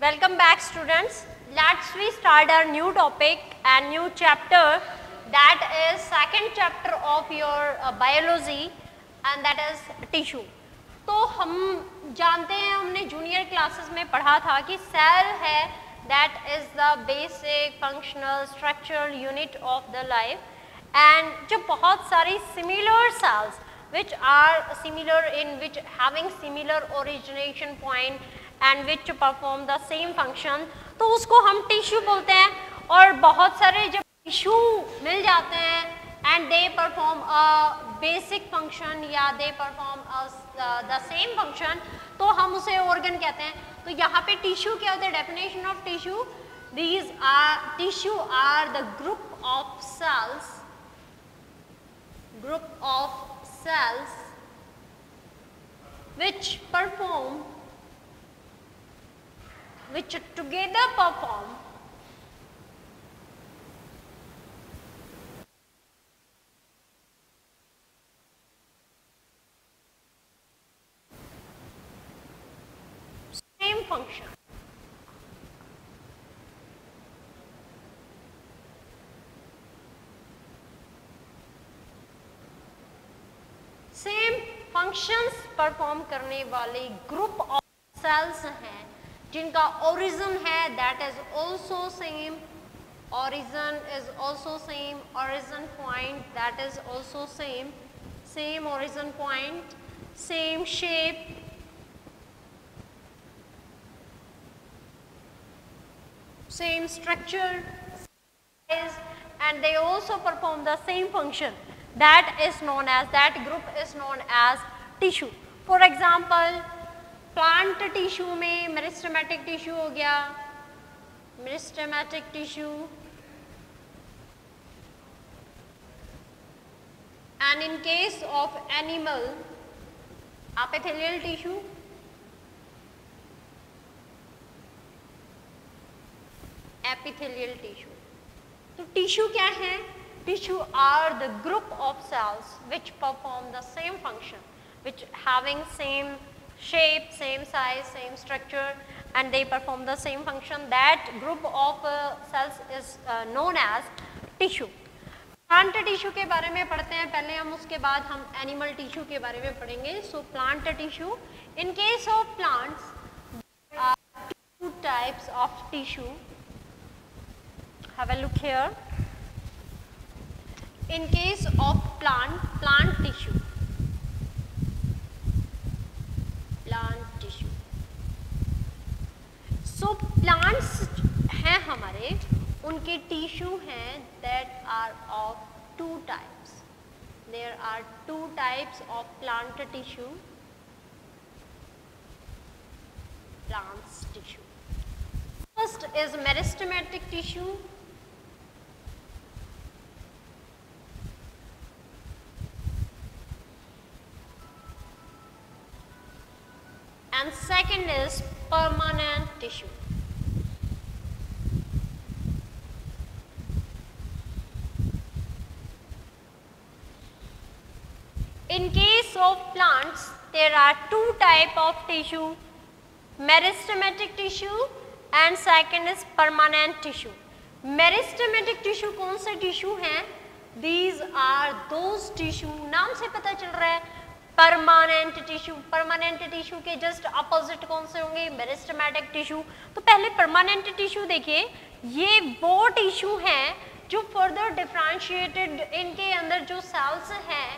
Welcome back, students. Let's we start our new topic and new chapter, that is second chapter of your biology, and that is tissue. तो हम जानते हैं, हमने junior classes में पढ़ा था कि सेल है that is the basic functional structural unit of the life, and जो बहुत सारी similar cells which are similar in which having similar origination point and which perform the same function, तो उसको हम टिश्यू बोलते हैं. और बहुत सारे जब टिश्यू मिल जाते हैं and they perform a basic function या they perform the same function, तो हम उसे organ कहते हैं. तो यहाँ पे टिश्यू क्या होता है? Definition of tissue: these are tissue are the group of cells which together perform same function. Same functions perform करने वाले ग्रुप ऑफ सेल्स हैं जिनका ओरिजिन है that is also same, origin is also same, origin point that is also same origin point, same shape, same structure, size, and they also perform the same function. That is known as, that group is known as tissue. For example, plant tissue में meristematic tissue हो गया, meristematic tissue, and in case of animal, epithelial tissue, epithelial tissue. तो tissue क्या है? Tissue are the group of cells which perform the same function, which having same shape, same size, same structure, and they perform the same function. That group of cells is known as tissue. Plant tissue के बारे में पढ़ते हैं पहले हम, उसके बाद हम animal tissue के बारे में पढ़ेंगे. So plant tissue, in case of plants there are two types of tissue. Have a look here. In case of plant tissue, so plants हैं हमारे, उनके टिश्यू हैं that are of two types. There are two types of plant tissue. Plants tissue. First is meristematic tissue. And second is permanent tissue. In case of plants, there are two types of tissue, meristematic tissue and second is permanent tissue. Meristematic tissue कौन से tissue हैं? These are those tissue, नाम से पता चल रहा है, permanent tissue. Permanent tissue के जस्ट अपोजिट कौन से होंगे? Meristematic tissue. तो पहले परमानेंट टिश्यू देखिए, ये वो टिश्यू हैं जो फर्दर डिफरेंशिएटेड, इनके अंदर जो सेल्स हैं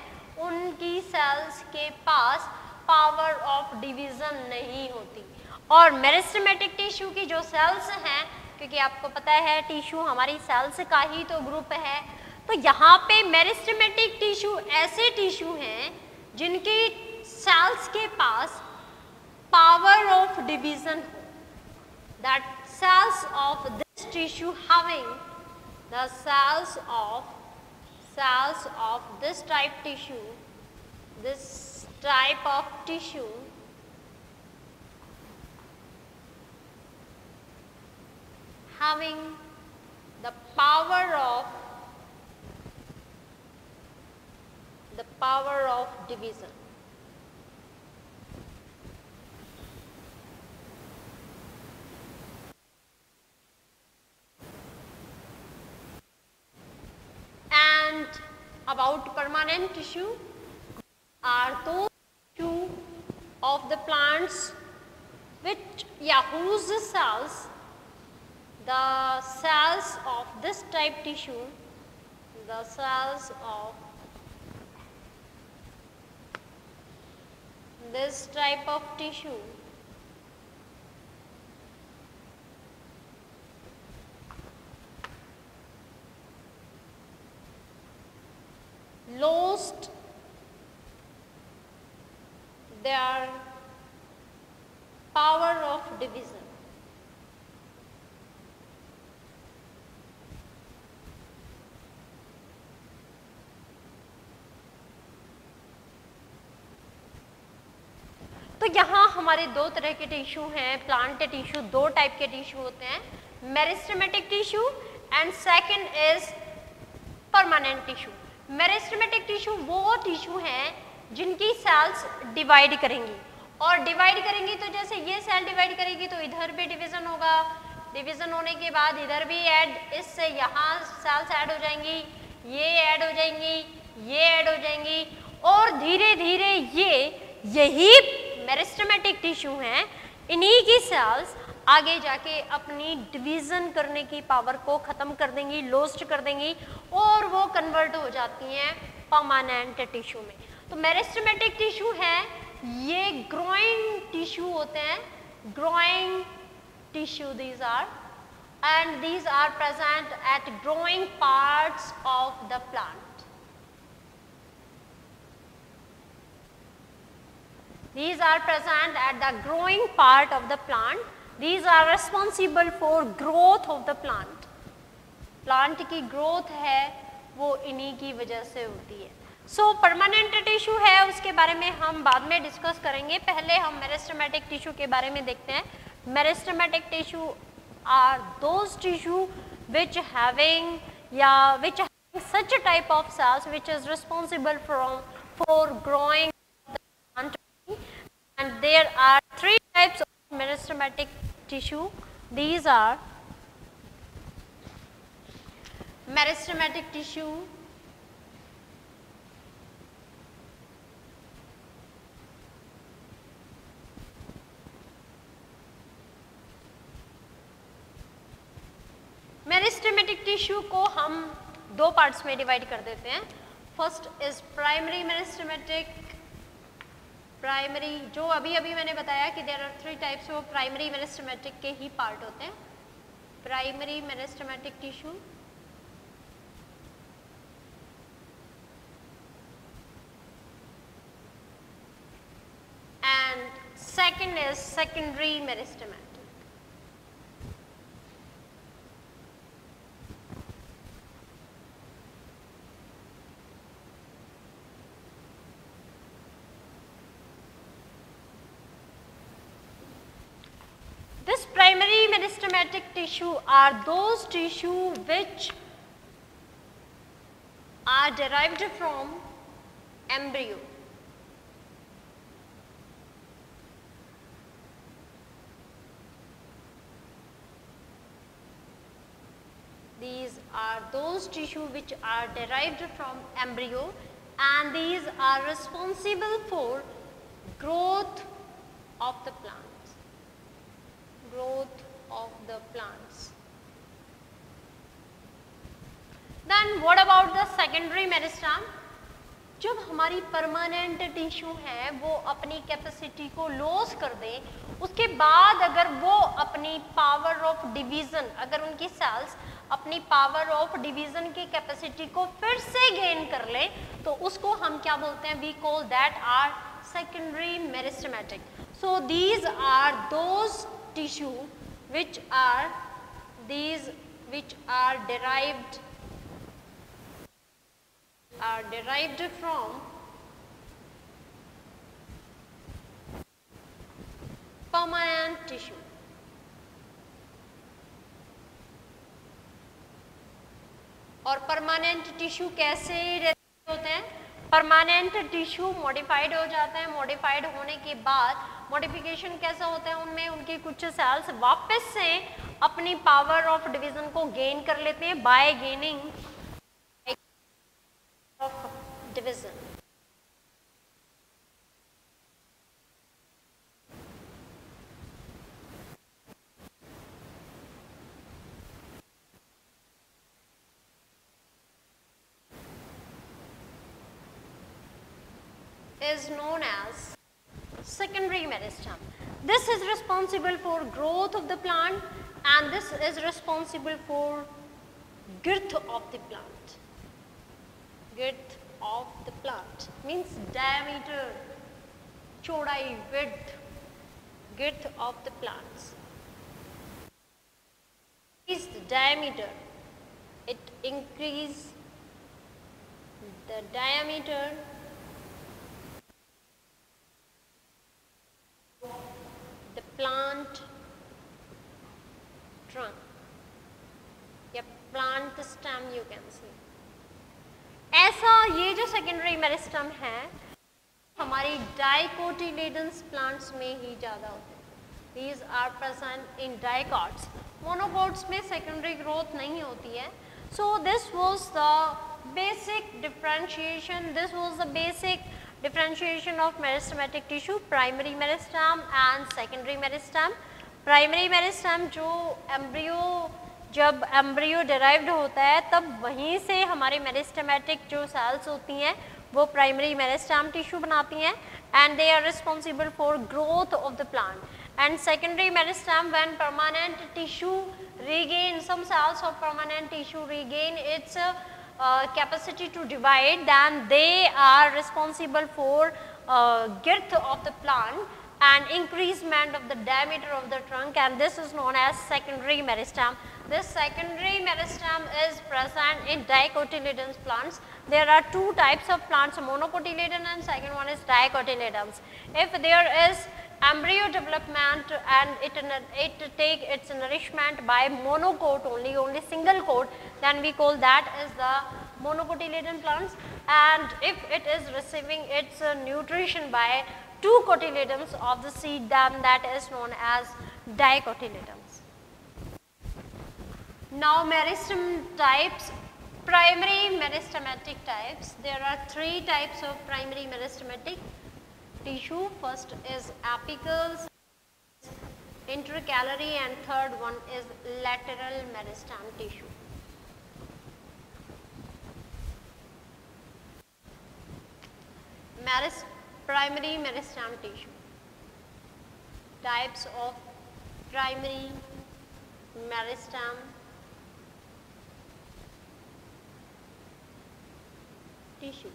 उनकी सेल्स के पास पावर ऑफ डिवीजन नहीं होती. और मेरिस्टेमेटिक टिश्यू की जो सेल्स हैं, क्योंकि आपको पता है टिश्यू हमारी सेल्स का ही तो ग्रुप है, तो यहाँ पे मेरिस्टेमेटिक टिश्यू ऐसे टिश्यू हैं जिनकी सेल्स के पास पावर ऑफ डिवीजन हो. That cells of this tissue having the cells of this type of tissue having the power of division. about permanent tissue are those tissue of the plants which, whose cells, the cells of this type tissue, the cells of this type of tissue lost their power of division. तो यहाँ हमारे दो तरह के tissue हैं, plant tissue, दो type के tissue होते हैं, meristematic tissue and second is permanent tissue. Meristematic tissue वो टिश्यू हैं जिनकी सेल्स डिवाइड करेंगी, और डिवाइड करेंगी तो जैसे ये सेल डिवाइड करेगी तो इधर भी डिवीजन होगा, डिवीजन होने के बाद इधर भी ऐड, इससे यहाँ सेल्स ऐड हो जाएंगी, ये ऐड हो जाएंगी, ये ऐड हो जाएंगी, और धीरे धीरे यही मेरिस्टेमेटिक टिश्यू हैं, इन्हीं की सेल्स आगे जाके अपनी डिवीजन करने की पावर को खत्म कर देंगी, लॉस्ट कर देंगी, और वो कन्वर्ट हो जाती हैं परमानेंट टिश्यू में। तो मेरिस्टेमेटिक टिश्यू है, ये ग्रोइंग टिश्यू होते हैं, growing tissue these are, and these are present at growing parts of the plant. These are present at the growing part of the plant. These are responsible for growth of the plant. Plant की growth है वो इन्हीं की वजह से होती है। So permanent tissue है, उसके बारे में हम बाद में डिस्कस करेंगे, पहले हम मेरिस्टेमेटिक टिश्यू के बारे में देखते हैं। Meristematic tissue are those tissue which having such a type of cells which is responsible for growing the plant. And there are three types of meristematic tissue. These are meristematic tissue, meristematic tissue को हम दो parts में divide कर देते हैं। First is primary meristematic, primary जो अभी मैंने बताया कि there are three types of primary meristematic के ही पार्ट होते हैं। Primary meristematic tissue, and second is secondary meristematic. This primary meristematic tissue are those tissue which are derived from embryo. These are those tissue which are derived from embryo, and these are responsible for growth of the plant. Growth of the plants. Then what about the secondary meristem? जब हमारी permanent tissue है वो अपनी capacity को loss कर दे, उसके बाद अगर वो अपनी पावर ऑफ डिवीजन, अगर उनकी सेल्स अपनी पावर ऑफ डिवीजन की कैपेसिटी को फिर से गेन कर ले, तो उसको हम क्या बोलते हैं? We call that are secondary meristematic. So these are those tissue which are derived from permanent tissue. और परमानेंट टिश्यू कैसे होते हैं? परमानेंट टिश्यू मॉडिफाइड हो जाता है, मॉडिफाइड होने के बाद मॉडिफिकेशन कैसा होता है उनमें, उनकी कुछ सेल्स वापस से अपनी पावर ऑफ डिवीजन को गेन कर लेते हैं bye gaining of division. Is known as secondary meristem. This is responsible for growth of the plant and this is responsible for girth of the plant. Girth of the plant means diameter, chodai, width, girth of the plants. Is the diameter, it increase the diameter the plant trunk या plant stem you can see. ऐसा ये जो secondary meristem है हमारी dicotyledons plants में ही ज़्यादा होते हैं. These are present in dicots. Monocots में secondary growth नहीं होती है. So this was the basic differentiation. This was the basic differentiation of meristematic tissue, primary meristem and secondary meristem. Primary meristem जो embryo जब embryo derived होता है तब वहीं से हमारे meristematic जो cells होती हैं वो primary meristem tissue बनाती हैं and they are responsible for growth of the plant. And secondary meristem when permanent tissue regain, some cells of permanent tissue regain its capacity to divide, then they are responsible for girth of the plant and increasement of the diameter of the trunk, and this is known as secondary meristem. This secondary meristem is present in dicotyledons plants. There are two types of plants, monocotyledon and second one is dicotyledons. If there is embryo development and it take its nourishment by monocote only single coat, then we call that as the monocotyledon plants, and if it is receiving its nutrition by two cotyledons of the seed, then that is known as dicotyledons. Now meristem types, primary meristematic types. There are three types of primary meristematic tissue. First is apical, intercalary, and third one is lateral meristem tissue. Primary meristem tissue. Types of primary meristem tissue.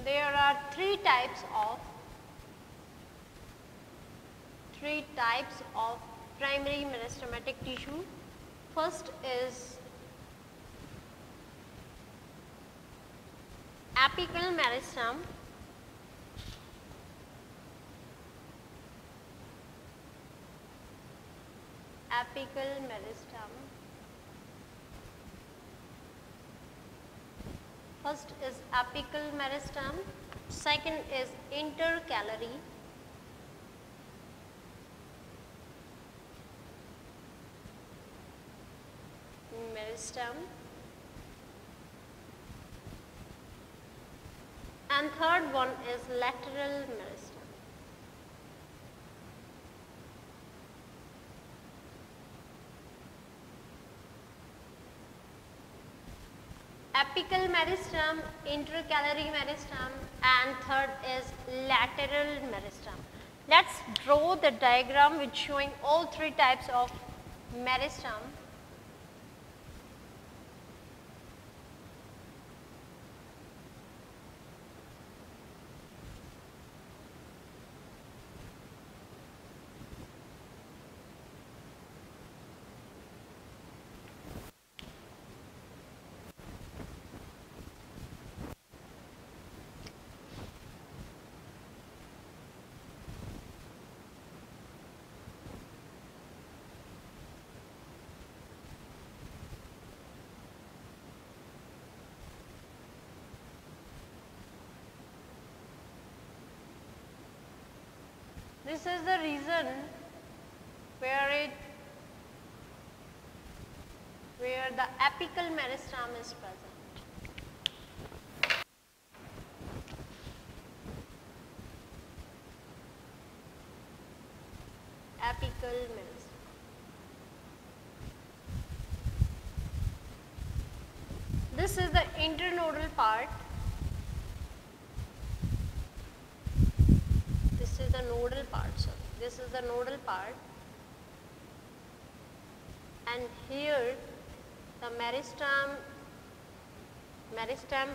There are three types of primary meristematic tissue. First is apical meristem. Apical meristem. First is apical meristem, second is intercalary, meristem, and third one is lateral meristem. Apical meristem, intercalary meristem, and third is lateral meristem. Let's draw the diagram which showing all three types of meristem. This is the reason where the apical meristem is present. Apical meristem. This is the internodal part. This is the nodal part, sorry. This is the nodal part. And here the meristem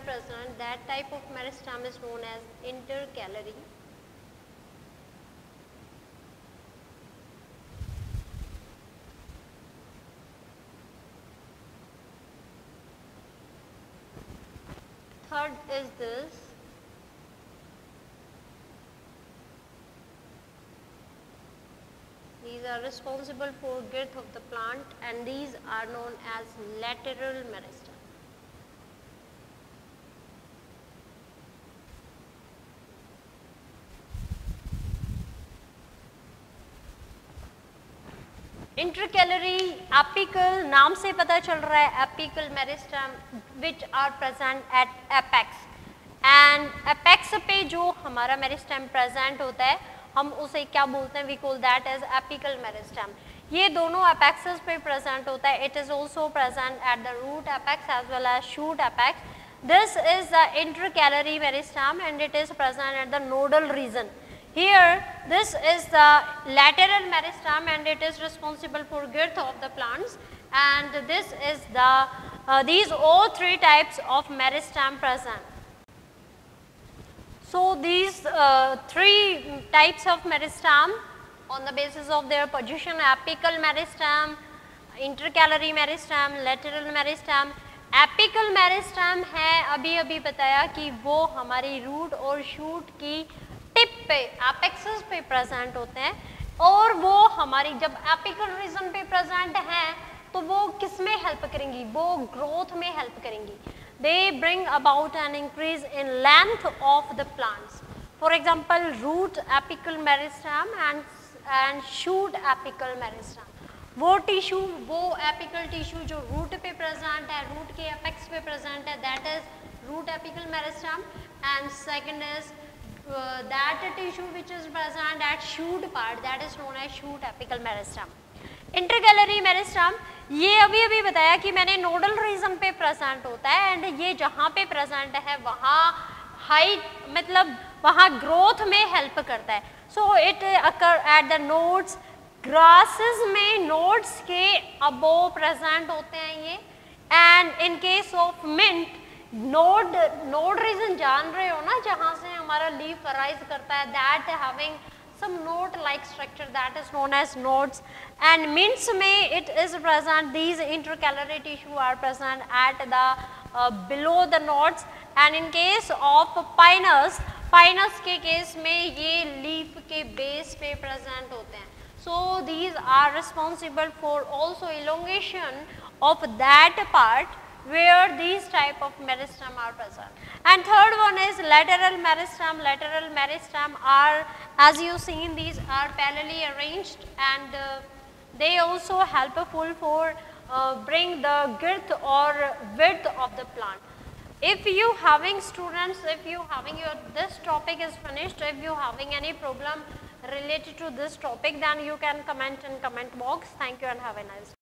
present, that type of meristem is known as intercalary. Third is this. These are responsible for girth of the plant, and these are known as lateral meristem. Intercalary apical नाम से पता चल रहा है apical meristem which are present at apex, and apex पे जो हमारा meristem present होता है हम उसे क्या बोलते हैं, we call that as apical meristem. ये दोनों apexes पे present होता है. It is also present at the root apex as well as shoot apex. This is the intercalary meristem and it is present at the nodal region. Here this is the lateral meristem and it is responsible for girth of the plants, and this is the these all three types of meristem present. So these three types of meristem on the basis of their position, apical meristem, intercalary meristem, lateral meristem. Apical meristem है अभी बताया कि वो हमारी root और shoot की tip पे एपेक्सेस पे प्रेजेंट होते हैं, और वो हमारी जब एपिकल रीजन पे प्रेजेंट हैं तो वो किस में हेल्प करेंगी, वो ग्रोथ में हेल्प करेंगी. They bring about an increase in length of the plants. For example, root apical meristem and shoot apical meristem. वो टिश्यू, वो एपिकल टिश्यू जो रूट पे प्रेजेंट है, रूट के एपेक्स पे प्रेजेंट है, that is root apical meristem, and second is that tissue which is present at shoot part, that is known as shoot apical meristem. Intercalary meristem ये अभी बताया कि मैंने नोडल रीजन पे प्रेजेंट होता है, एंड ये जहाँ पे प्रेजेंट है वहाँ हाइट मतलब वहाँ ग्रोथ में हेल्प करता है. So it occur at the nodes, grasses में नोड्स के अबोव प्रेजेंट होते हैं ये, and in case of mint node region जान रहे हो ना, जहाँ से हमारा लीफ अराइज करता है, that having some knot like structure, that is known as nodes, and mints में it is present, these intercalary tissue are present at the below the nodes, and in case of pinus के case में ये leaf के base पे present होते हैं. So these are responsible for also elongation of that part where these type of meristem are present. And third one is lateral meristem. Lateral meristem are, as you seen, these are parallelly arranged, and they also helpful for bring the girth or width of the plant. If you having students, if you having your this topic is finished, if you having any problem related to this topic, then you can comment in comment box. Thank you and have a nice day.